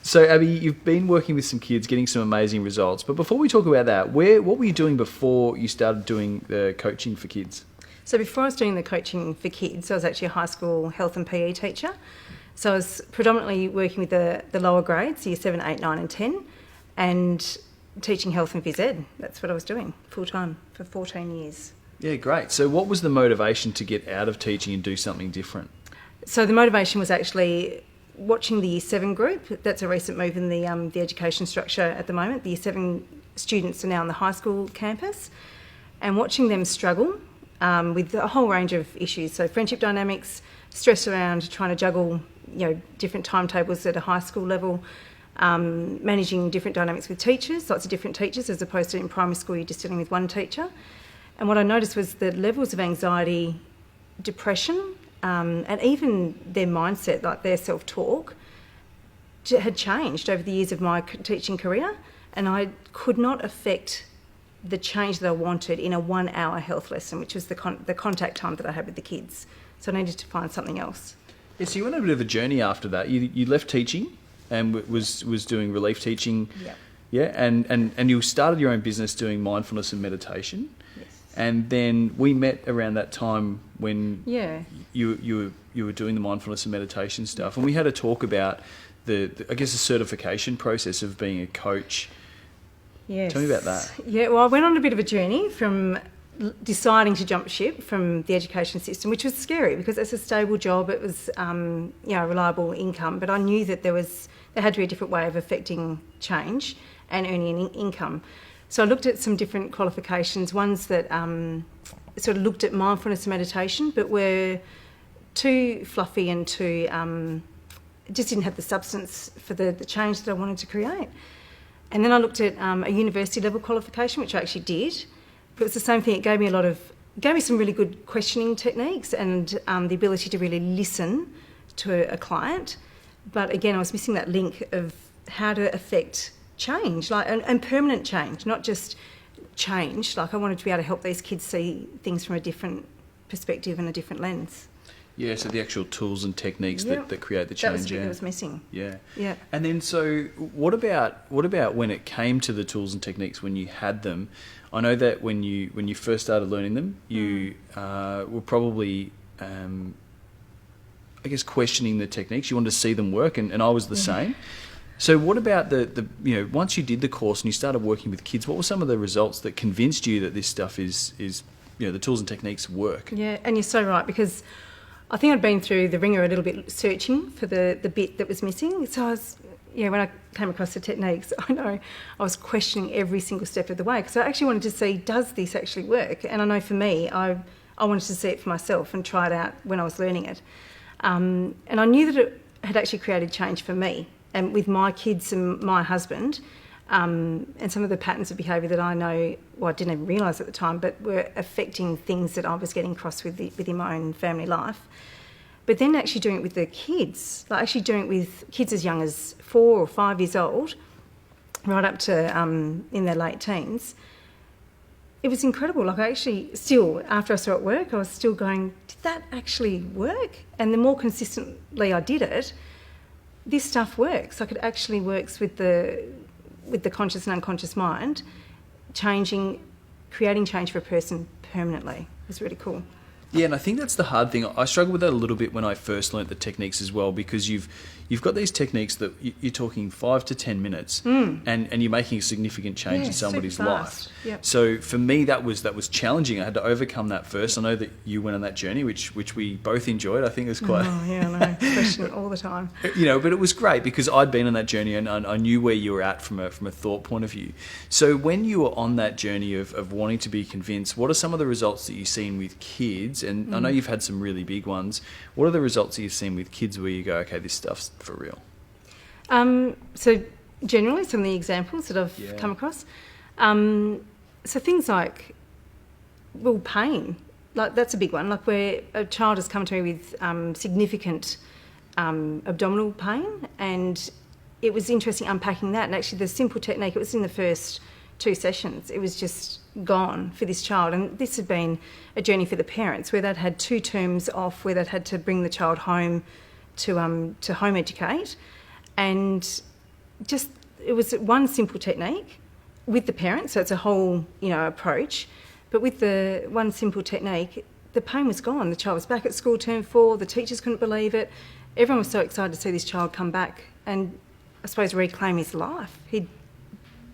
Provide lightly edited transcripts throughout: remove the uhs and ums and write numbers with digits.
So, Abby, you've been working with some kids, getting some amazing results. But before we talk about that, what were you doing before you started doing the coaching for kids? So before I was doing the coaching for kids, I was actually a high school health and PE teacher. So I was predominantly working with the lower grades, year 7, 8, 9 and 10, and teaching health and phys ed. That's what I was doing full-time for 14 years. Yeah, great. So what was the motivation to get out of teaching and do something different? So the motivation was actually watching the Year 7 group. That's a recent move in the education structure at the moment. The Year 7 students are now on the high school campus, and watching them struggle with a whole range of issues. So friendship dynamics, stress around trying to juggle, different timetables at a high school level, managing different dynamics with teachers, lots of different teachers, as opposed to in primary school you're just dealing with one teacher. And what I noticed was the levels of anxiety, depression, and even their mindset, like their self-talk, had changed over the years of my teaching career, and I could not affect the change that I wanted in a 1 hour health lesson, which was the contact time that I had with the kids. So I needed to find something else. Yeah, so you went on a bit of a journey after that. You left teaching and was doing relief teaching. Yeah. Yeah, and you started your own business doing mindfulness and meditation. Yes. And then we met around that time when you were doing the mindfulness and meditation stuff, and we had a talk about the certification process of being a coach. Yes. Tell me about that. Yeah, well, I went on a bit of a journey from deciding to jump ship from the education system, which was scary because it's a stable job. It was a reliable income, but I knew that there had to be a different way of affecting change and earning an income. So I looked at some different qualifications, ones that sort of looked at mindfulness and meditation, but were too fluffy and too just didn't have the substance for the change that I wanted to create. And then I looked at a university level qualification, which I actually did. But it's the same thing. It gave me some really good questioning techniques and the ability to really listen to a client. But again, I was missing that link of how to affect change, and permanent change, not just change. Like, I wanted to be able to help these kids see things from a different perspective and a different lens. Yeah, so the actual tools and techniques that create the change. That was the bit that was missing. Yeah. Yeah. And then, so what about when it came to the tools and techniques when you had them? I know that when you first started learning them, you were probably, questioning the techniques. You wanted to see them work, and I was the same. So what about the once you did the course and you started working with kids, what were some of the results that convinced you that this stuff is the tools and techniques work? Yeah, and you're so right, because I think I'd been through the ringer a little bit searching for the bit that was missing. So I was, when I came across the techniques, I was questioning every single step of the way, because I actually wanted to see, does this actually work? And I know for me, I wanted to see it for myself and try it out when I was learning it. And I knew that it had actually created change for me and with my kids and my husband, and some of the patterns of behaviour that I know, I didn't even realise at the time, but were affecting things that I was getting across within my own family life. But then actually doing it with the kids, like actually doing it with kids as young as 4 or 5 years old, right up to in their late teens, it was incredible. Like, I actually still, after I saw it work, I was still going, did that actually work? And the more consistently I did it, this stuff works. Like, it actually works with the conscious and unconscious mind, creating change for a person permanently. It was really cool. Yeah, and I think that's the hard thing. I struggled with that a little bit when I first learnt the techniques as well, because you've got these techniques that you're talking 5 to 10 minutes, and you're making a significant change in somebody's life. Yep. So for me, that was challenging. I had to overcome that first. I know that you went on that journey, which we both enjoyed. I think it was quite... Oh, yeah, I know. Question it all the time. But it was great because I'd been on that journey and I knew where you were at from a thought point of view. So when you were on that journey of wanting to be convinced, what are some of the results that you've seen with kids? And I know you've had some really big ones. What are the results that you've seen with kids where you go, okay, this stuff's for real? So generally, some of the examples that I've come across. So things like, pain. Like, that's a big one. Like, where a child has come to me with significant abdominal pain, and it was interesting unpacking that. And actually, the simple technique, it was in the first 2 sessions. It was just gone for this child. And this had been a journey for the parents, where they'd had 2 terms off, where they'd had to bring the child home to home educate. And it was one simple technique with the parents, so it's a whole, approach. But with the one simple technique, the pain was gone. The child was back at school term 4, the teachers couldn't believe it. Everyone was so excited to see this child come back and, I suppose, reclaim his life. He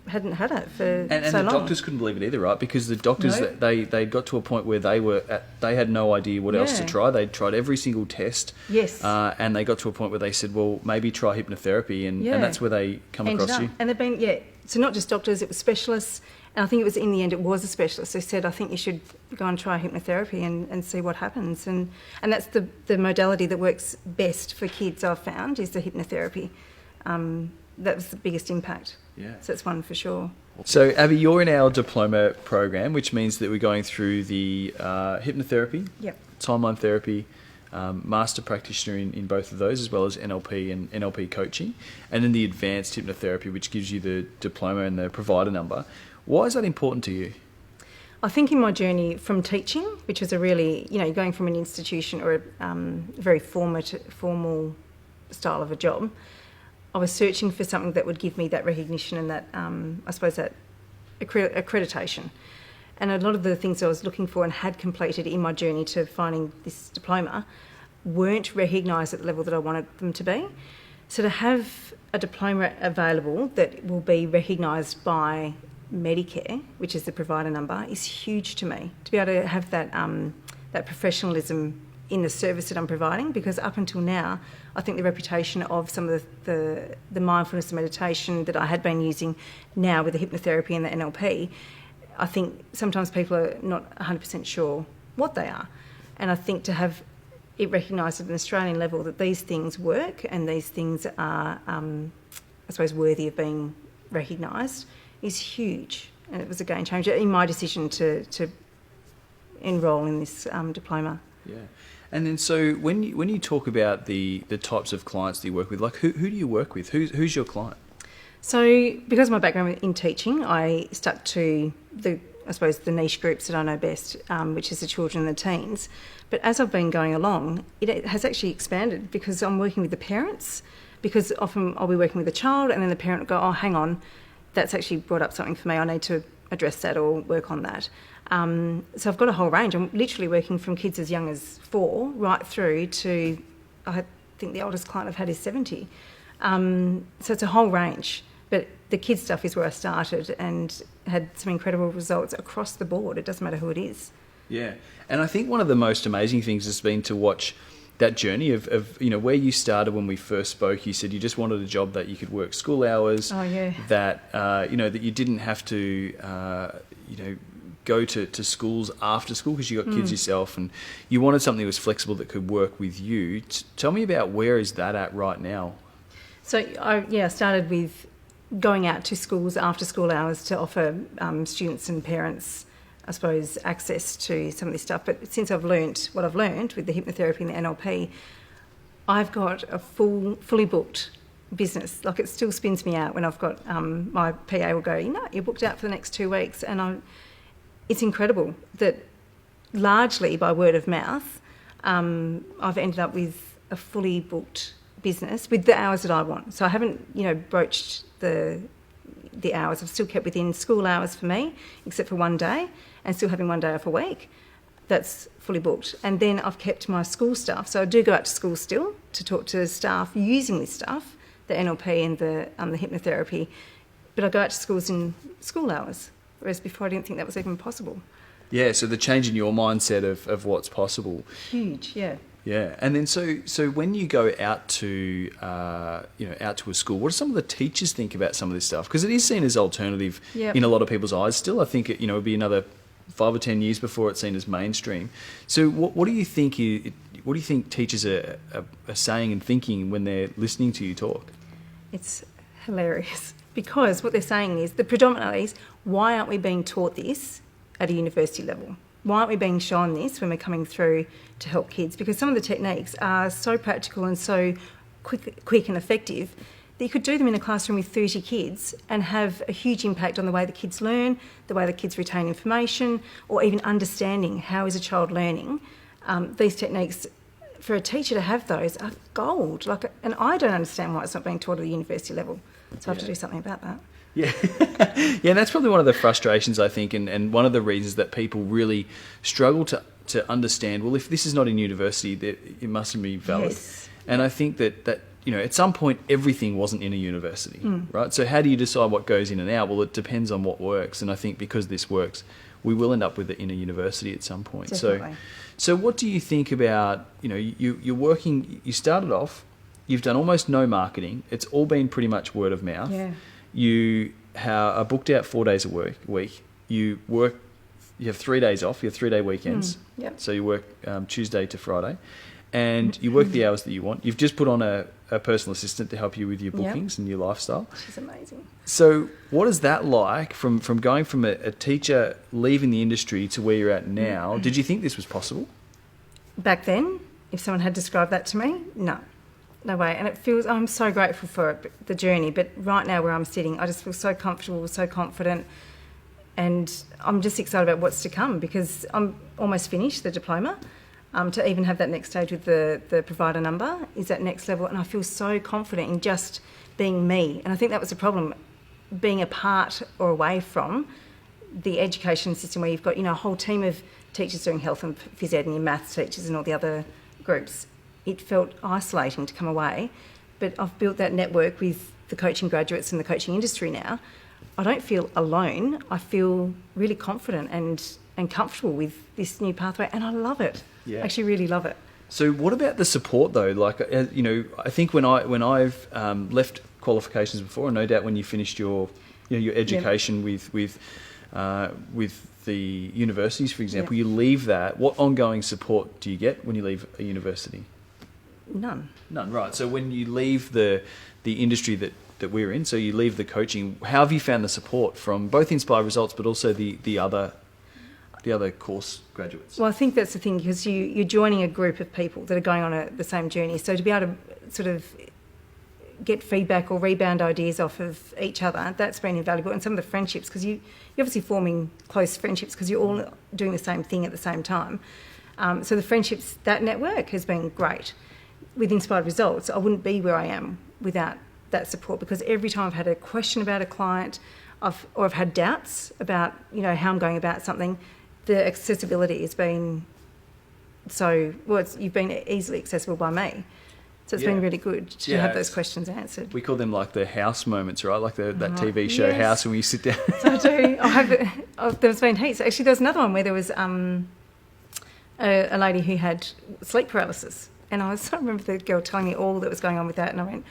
hadn't had it for and so the long. doctors couldn't believe it either, right? Because the doctors, No. they got to a point where they had no idea what else to Yeah. try. They'd tried every single test. Yes. And they got to a point where they said, well, maybe try hypnotherapy, and that's where they come Ended across up. you. And they've been, so not just doctors, it was specialists. And I think it was, in the end, it was a specialist. They said, I think you should go and try hypnotherapy and see what happens. And that's the modality that works best for kids, I've found, is the hypnotherapy. That was the biggest impact. Yeah. So that's one for sure. So, Abbey, you're in our diploma program, which means that we're going through the hypnotherapy, Yep. timeline therapy, master practitioner in both of those, as well as NLP and NLP coaching, and then the advanced hypnotherapy, which gives you the diploma and the provider number. Why is that important to you? I think in my journey from teaching, which was a really, going from an institution or a very formal style of a job, I was searching for something that would give me that recognition and that, I suppose, that accreditation. And a lot of the things I was looking for and had completed in my journey to finding this diploma weren't recognised at the level that I wanted them to be. So to have a diploma available that will be recognised by Medicare, which is the provider number, is huge to me. To be able to have that professionalism in the service that I'm providing, because up until now, I think the reputation of some of the mindfulness and meditation that I had been using now with the hypnotherapy and the NLP, I think sometimes people are not 100% sure what they are. And I think to have it recognised at an Australian level that these things work and these things are, I suppose, worthy of being recognised is huge. And it was a game changer in my decision to enrol in this diploma. Yeah. And then so when you talk about the types of clients that you work with, like who do you work with? Who's your client? So because of my background in teaching, I stuck to the niche groups that I know best, which is the children and the teens. But as I've been going along, it has actually expanded because I'm working with the parents, because often I'll be working with a child and then the parent will go, oh, hang on, that's actually brought up something for me. I need to address that or work on that. So I've got a whole range. I'm literally working from kids as young as 4 right through to, I think the oldest client I've had is 70. So it's a whole range. But the kids stuff is where I started and had some incredible results across the board. It doesn't matter who it is. Yeah. And I think one of the most amazing things has been to watch that journey of where you started when we first spoke. You said you just wanted a job that you could work school hours. Oh, yeah. That, that you didn't have to, go to schools after school because you got kids yourself, and you wanted something that was flexible that could work with you. Tell me about where is that at right now? So, I started with going out to schools after school hours to offer students and parents, I suppose, access to some of this stuff. But since I've learnt what I've learned with the hypnotherapy and the NLP, I've got a fully booked business. Like, it still spins me out when I've got my PA will go, you're booked out for the next 2 weeks. And it's incredible that largely by word of mouth, I've ended up with a fully booked business with the hours that I want. So I haven't, broached the hours. I've still kept within school hours for me, except for one day, and still having one day off a week. That's fully booked. And then I've kept my school stuff. So I do go out to school still to talk to staff using this stuff, the NLP and the hypnotherapy, but I go out to schools in school hours, whereas before I didn't think that was even possible. Yeah, so the change in your mindset of what's possible. Huge, yeah. Yeah, and then so when you go out to out to a school, what do some of the teachers think about some of this stuff? Because it is seen as alternative in a lot of people's eyes. Still, I think it would be another 5 or 10 years before it's seen as mainstream. So what do you think? What do you think teachers are saying and thinking when they're listening to you talk? It's hilarious because what they're saying is the predominant is, why aren't we being taught this at a university level? Why aren't we being shown this when we're coming through to help kids? Because some of the techniques are so practical and so quick and effective that you could do them in a classroom with 30 kids and have a huge impact on the way the kids learn, the way the kids retain information, or even understanding how is a child learning. These techniques for a teacher to have those are gold. Like, and I don't understand why it's not being taught at the university level. So I have to do something about that. Yeah. Yeah, and that's probably one of the frustrations, I think, and one of the reasons that people really struggle to understand, well, if this is not in university, that it mustn't be valid. Yes. And I think that at some point, everything wasn't in a university, right? So how do you decide what goes in and out? Well, it depends on what works. And I think because this works, we will end up with it in a university at some point. Definitely. So what do you think about, you're working, you started off, you've done almost no marketing. It's all been pretty much word of mouth. Yeah. You are booked out 4 days a week. You have 3 days off. You have 3 day weekends. Yep. So you work Tuesday to Friday. And you work the hours that you want. You've just put on a personal assistant to help you with your bookings and your lifestyle. She's amazing. So what is that like from going from a teacher leaving the industry to where you're at now? Did you think this was possible? Back then, if someone had described that to me, no way. And I'm so grateful for it, the journey. But right now where I'm sitting, I just feel so comfortable, so confident. And I'm just excited about what's to come because I'm almost finished the diploma. To even have that next stage with the provider number is that next level, and I feel so confident in just being me. And I think that was the problem, being apart or away from the education system where you've got a whole team of teachers doing health and phys ed and your maths teachers and all the other groups. It felt isolating to come away, but I've built that network with the coaching graduates and the coaching industry now. I don't feel alone. I feel really confident and comfortable with this new pathway, and I love it. Yeah. I actually really love it. So what about the support though? Like, I think when I've left qualifications before, and no doubt when you finished your education with the universities, for example, you leave that. What ongoing support do you get when you leave a university? None, right. So when you leave the industry that we're in, so you leave the coaching, how have you found the support from both Inspire Results but also the other course graduates? Well, I think that's the thing because you're joining a group of people that are going on the same journey. So to be able to sort of get feedback or rebound ideas off of each other, that's been invaluable. And some of the friendships, because you're obviously forming close friendships because you're all doing the same thing at the same time. So the friendships, that network has been great. With Inspired Results, I wouldn't be where I am without that support because every time I've had a question about a client or I've had doubts about how I'm going about something, the accessibility has been you've been easily accessible by me. So it's been really good to have those questions answered. We call them like the house moments, right? Like that TV show House when you sit down. So I do. There's been heaps. Actually, there was another one where there was a lady who had sleep paralysis. And I remember the girl telling me all that was going on with that. And I went,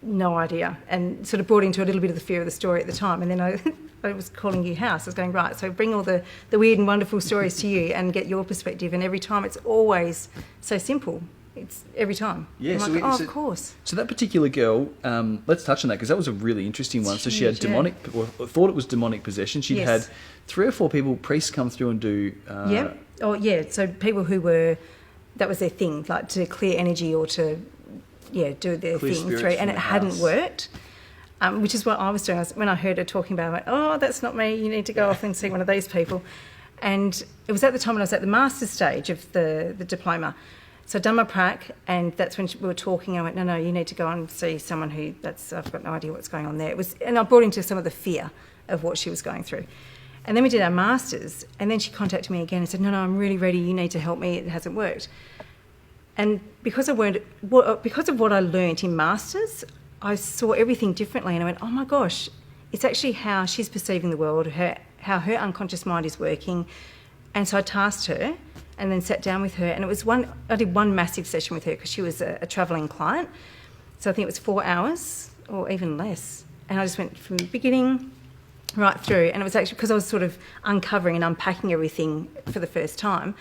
no idea. And sort of brought into a little bit of the fear of the story at the time. And then I was calling you House. I was going, right, so bring all the weird and wonderful stories to you and get your perspective. And every time it's always so simple. It's every time. Yeah, of course. So that particular girl, let's touch on that because that was a really interesting one. So she had thought it was demonic possession. She'd had 3 or 4 priests come through and do... So people who that was their thing, like to clear energy or to, do their thing through, and it hadn't worked. Which is what I was doing. When I heard her talking about it, I went, oh, that's not me. You need to go off and see one of these people. And it was at the time when I was at the master's stage of the diploma. So I'd done my prac, and that's when we were talking. I went, no, you need to go and see someone I've got no idea what's going on there. And I brought into some of the fear of what she was going through. And then we did our masters, and then she contacted me again and said, no, I'm really ready. You need to help me. It hasn't worked. And because of what I learnt in masters, I saw everything differently, and I went, oh my gosh, it's actually how she's perceiving the world, how her unconscious mind is working. And so I tasked her and then sat down with her, and I did one massive session with her because she was a travelling client. So I think it was 4 hours or even less. And I just went from the beginning right through, and it was actually because I was sort of uncovering and unpacking everything for the first time.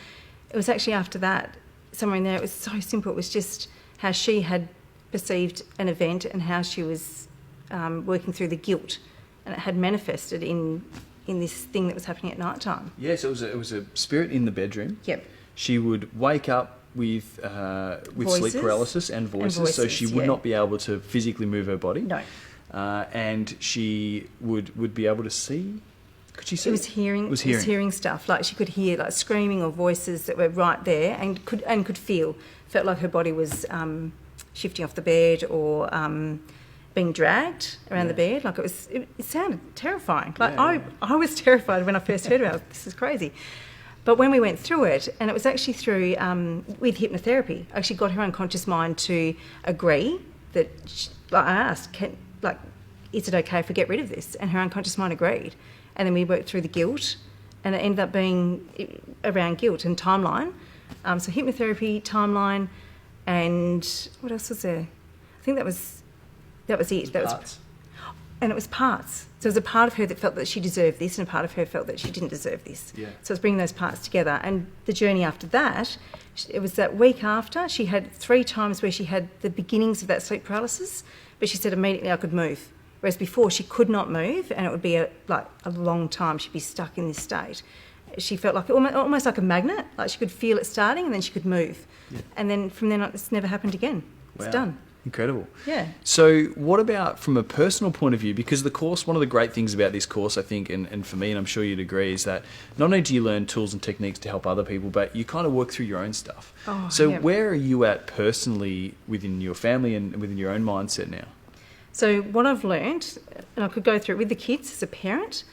It was actually after that, somewhere in there, it was so simple. It was just how she had perceived an event and how she was working through the guilt, and it had manifested in this thing that was happening at night time. Yes, it was a spirit in the bedroom. Yep. She would wake up with sleep paralysis and voices, so she would not be able to physically move her body. No. And she would be able to see Could she see? It was hearing stuff. Like she could hear like screaming or voices that were right there, and could feel. Felt like her body was shifting off the bed or being dragged around the bed. Like it sounded terrifying. Like I was terrified when I first heard about it. This is crazy. But when we went through it, and it was actually through with hypnotherapy, I actually got her unconscious mind to agree that I asked, is it okay if we get rid of this? And her unconscious mind agreed. And then we worked through the guilt, and it ended up being around guilt and timeline. So hypnotherapy, timeline, and what else was there? I think that was it. And it was parts. So there was a part of her that felt that she deserved this, and a part of her felt that she didn't deserve this. Yeah. So it was bringing those parts together. And the journey after that, it was that week after, she had 3 times where she had the beginnings of that sleep paralysis, but she said immediately I could move. Whereas before she could not move, and it would be a long time. She'd be stuck in this state. She felt like almost like a magnet, like she could feel it starting and then she could move. Yeah. And then from then on, it's never happened again. It's done. Incredible. Yeah. So what about from a personal point of view? Because the course, one of the great things about this course, I think, and for me, and I'm sure you'd agree, is that not only do you learn tools and techniques to help other people, but you kind of work through your own stuff. Where are you at personally within your family and within your own mindset now? So what I've learned, and I could go through it with the kids as a parent,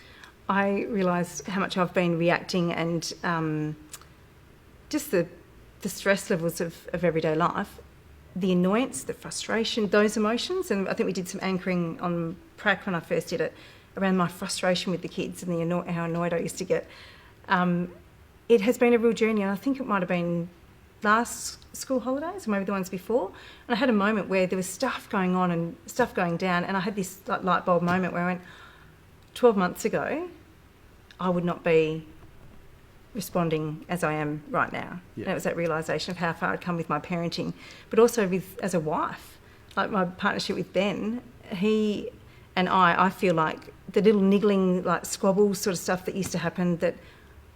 I realised how much I've been reacting and just the stress levels of everyday life, the annoyance, the frustration, those emotions. And I think we did some anchoring on prac when I first did it around my frustration with the kids and how annoyed I used to get. It has been a real journey, and I think it might have been last school holidays or maybe the ones before. And I had a moment where there was stuff going on and stuff going down, and I had this light bulb moment where I went, 12 months ago, I would not be responding as I am right now. Yeah. And it was that realisation of how far I'd come with my parenting, but also as a wife. Like my partnership with Ben, he and I feel like the little niggling, like squabbles sort of stuff that used to happen, that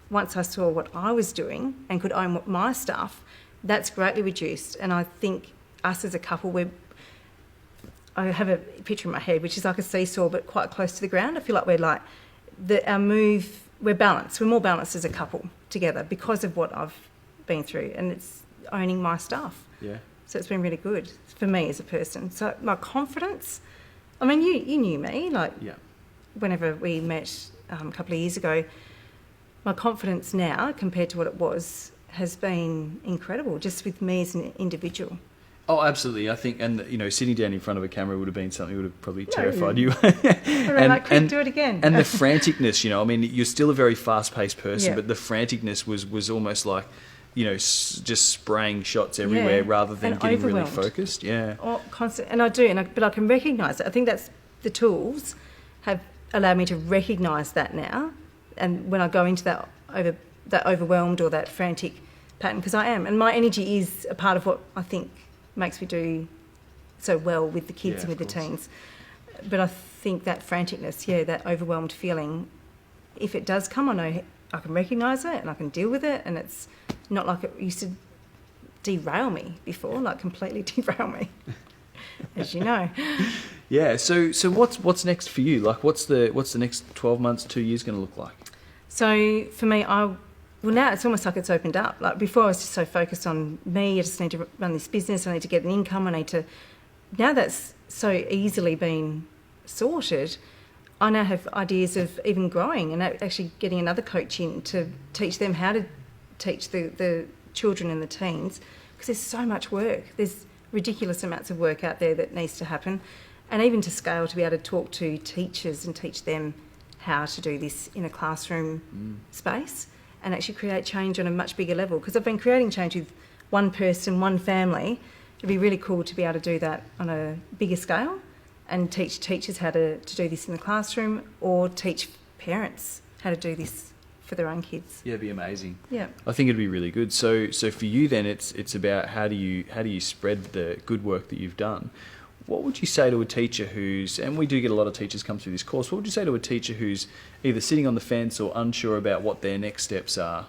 once I saw what I was doing and could own my stuff, that's greatly reduced. And I think us as a couple, I have a picture in my head, which is like a seesaw, but quite close to the ground. I feel like we're balanced. We're more balanced as a couple together because of what I've been through, and it's owning my stuff. Yeah. So it's been really good for me as a person. So my confidence, I mean, you knew me, whenever we met a couple of years ago, my confidence now compared to what it was has been incredible, just with me as an individual. Oh, absolutely. I think, and sitting down in front of a camera would have been something that would have probably terrified you. And do it again. And the franticness, I mean, you're still a very fast-paced person, but the franticness was almost like, just spraying shots everywhere rather than getting really focused. Yeah. Oh, constant. And I do, but I can recognise it. I think that's the tools have allowed me to recognise that now. And when I go into that overwhelmed or that frantic pattern, because I am, and my energy is a part of what I think makes me do so well with the kids and with the teens. But I think that franticness, that overwhelmed feeling, if it does come, I know I can recognise it and I can deal with it, and it's not like it used to derail me before, like completely derail me, as you know. Yeah. So what's next for you? Like, what's the next 12 months, 2 years going to look like? So for me, now it's almost like it's opened up. Like before I was just so focused on me, I just need to run this business, I need to get an income, now that's so easily been sorted, I now have ideas of even growing and actually getting another coach in to teach them how to teach the children and the teens, because there's so much work. There's ridiculous amounts of work out there that needs to happen, and even to scale to be able to talk to teachers and teach them how to do this in a classroom space and actually create change on a much bigger level. Because I've been creating change with one person, one family. It'd be really cool to be able to do that on a bigger scale and teach teachers how to do this in the classroom, or teach parents how to do this for their own kids. Yeah, it'd be amazing. Yeah. I think it'd be really good. So for you then, it's about how do you spread the good work that you've done. What would you say to a teacher and we do get a lot of teachers come through this course, what would you say to a teacher who's either sitting on the fence or unsure about what their next steps are?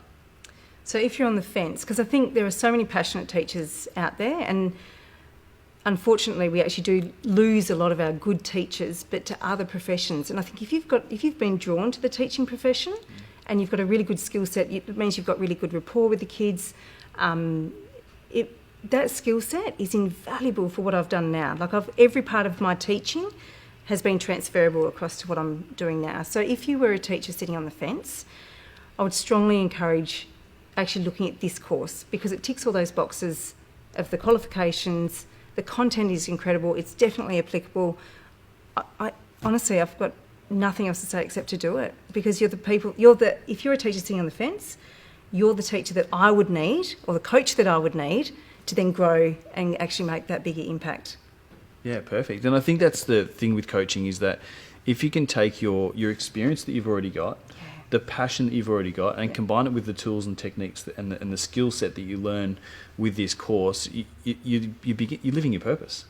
So if you're on the fence, because I think there are so many passionate teachers out there, and unfortunately, we actually do lose a lot of our good teachers, but to other professions. And I think if you've been drawn to the teaching profession and you've got a really good skill set, it means you've got really good rapport with the kids. That skill set is invaluable for what I've done now. Like every part of my teaching has been transferable across to what I'm doing now. So if you were a teacher sitting on the fence, I would strongly encourage actually looking at this course, because it ticks all those boxes of the qualifications. The content is incredible. It's definitely applicable. I honestly, I've got nothing else to say except to do it, because if you're a teacher sitting on the fence, you're the teacher that I would need, or the coach that I would need, to then grow and actually make that bigger impact. Yeah, perfect. And I think that's the thing with coaching, is that if you can take your experience that you've already got, the passion that you've already got, and combine it with the tools and techniques and the skill set that you learn with this course, you're living your purpose.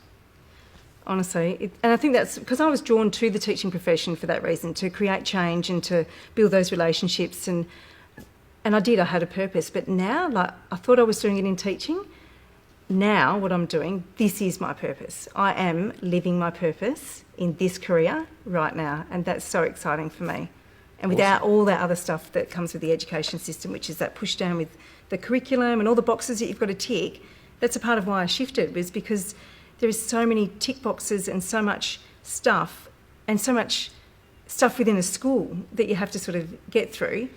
Honestly, and I think that's because I was drawn to the teaching profession for that reason, to create change and to build those relationships, and I had a purpose. But now, like, I thought I was doing it in teaching. Now, what I'm doing, this is my purpose. I am living my purpose in this career right now, and that's so exciting for me. And without all that other stuff that comes with the education system, which is that push down with the curriculum and all the boxes that you've got to tick, that's a part of why I shifted, was because there is so many tick boxes and so much stuff within a school that you have to sort of get through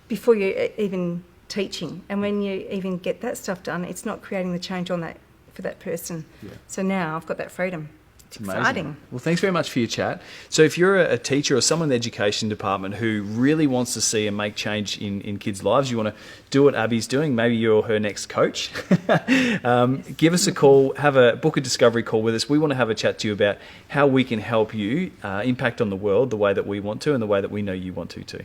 before you're even teaching. And when you even get that stuff done, it's not creating the change on that for that person. Yeah. So now I've got that freedom. It's exciting. Well, thanks very much for your chat. So if you're a teacher or someone in the education department who really wants to see and make change in kids' lives, you want to do what Abbey's doing, maybe you're her next coach, give us a call, book a discovery call with us. We want to have a chat to you about how we can help you impact on the world the way that we want to and the way that we know you want to too.